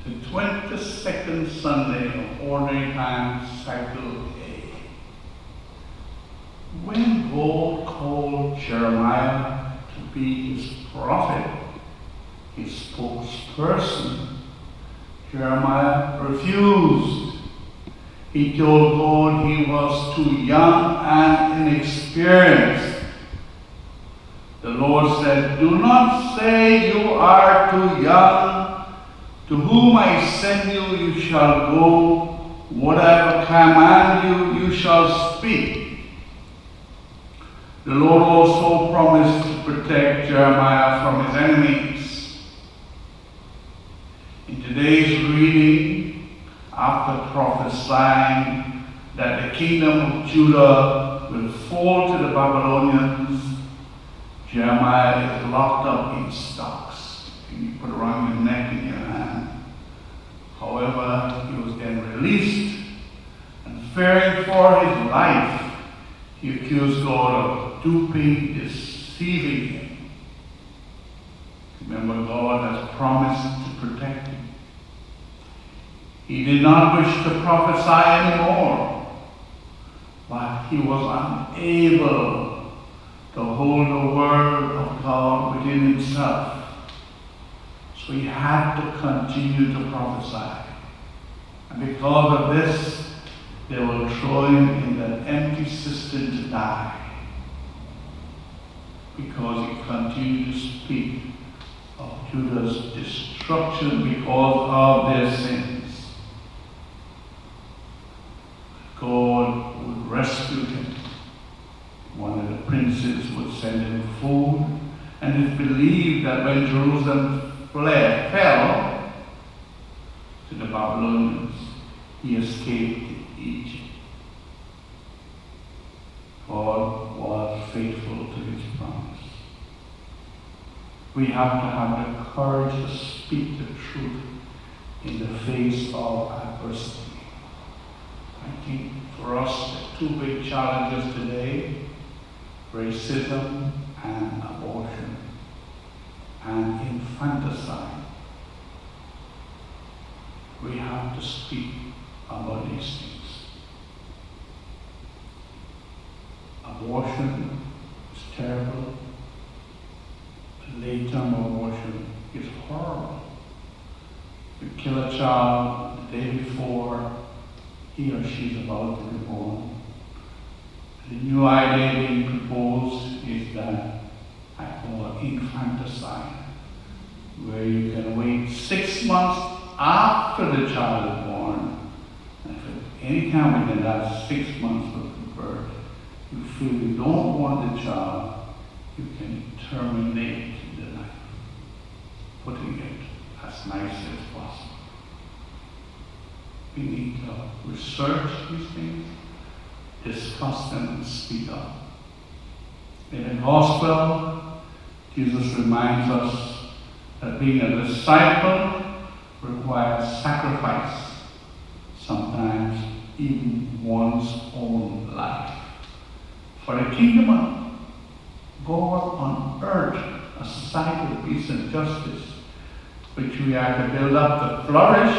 the 22nd Sunday of Ordinary Time, Cycle A. When God called Jeremiah to be his prophet, his spokesperson, Jeremiah refused. He told God he was too young and inexperienced. The Lord said, "Do not say you are too young. To whom I send you, you shall go. Whatever command you, you shall speak." The Lord also promised to protect Jeremiah from his enemies. In today's reading, after prophesying that the kingdom of Judah will fall to the Babylonians, Jeremiah is locked up in stocks. And you put around your neck and your hand. However, he was then released, and fearing for his life, he accused God of duping, deceiving him. Remember, God has promised to protect him. He did not wish to prophesy anymore, but he was unable to hold the word of God within himself. So he had to continue to prophesy. And because of this, they will throw him in that empty cistern to die. Because he continued to speak of Judah's destruction because of their sins. God would rescue him. One of the princes would send him food, and it's believed that when Jerusalem fell to the Babylonians, he escaped to Egypt. God was faithful to his promise. We have to have the courage to speak the truth in the face of adversity. I think for us, the two big challenges today: racism and abortion, and infanticide. We have to speak about these things. Abortion is terrible. Late-term abortion is horrible. You kill a child the day before he or she is about to be born. The new idea being proposed is that I call infanticide, where you can wait 6 months after the child is born, and if any time within that 6 months of the birth you feel you don't want the child, you can terminate the life, putting it as nice as possible. We need to research these things, discuss them, and speak up. In the gospel, Jesus reminds us that being a disciple requires sacrifice, sometimes even one's own life. For the kingdom of God on earth, a society of peace and justice, which we are to build up to flourish,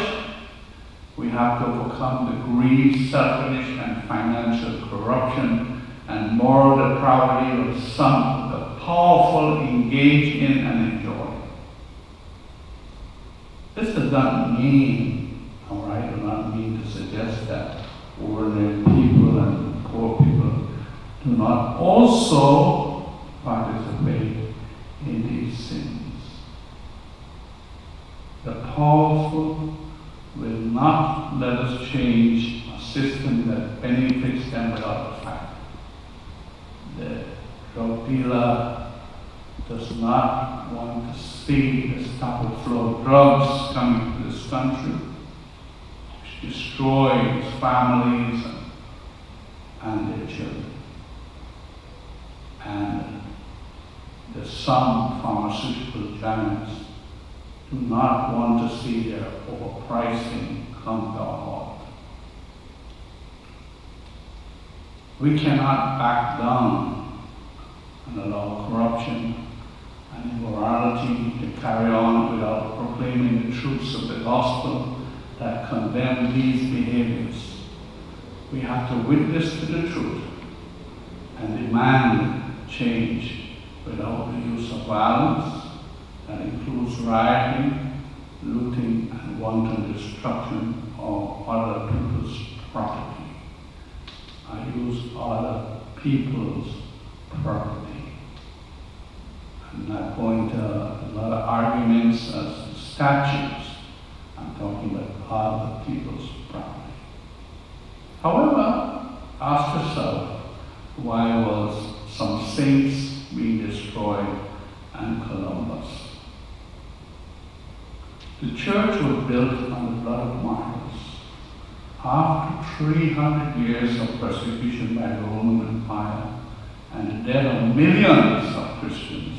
we have to overcome the greed, selfishness, and financial corruption and moral depravity of some, the powerful engage in and enjoy. This does not mean, or I do not mean to suggest that ordinary people and poor people do not also participate in these sins. The powerful will not let us change a system that benefits them without the fact. The drug dealer does not want to see the stop the flow of drugs coming to this country, which destroys families and their children. And the some pharmaceutical giants do not want to see their overpricing come to a halt. We cannot back down and allow corruption and immorality to carry on without proclaiming the truths of the the gospel that condemn these behaviors. We have to witness to the truth and demand change without the use of violence that includes rioting, looting, and wanton destruction of other people's property. I use other people's property. I'm not going to a lot of arguments as to statutes. I'm talking about other people's property. However, ask yourself, why was some saints being destroyed and Columbus? The church was built on the blood of martyrs. After 300 years of persecution by the Roman Empire and the death of millions of Christians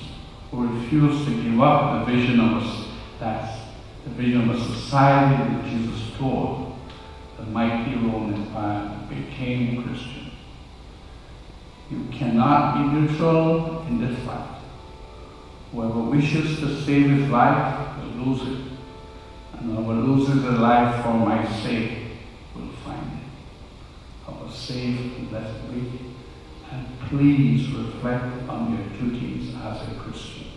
who refused to give up the vision of a society that Jesus taught, the mighty Roman Empire became Christian. You cannot be neutral in this fight. Whoever wishes to save his life will lose it, and whoever loses his life for my sake will find it. Have a safe and blessed week, and please reflect on your duties as a Christian.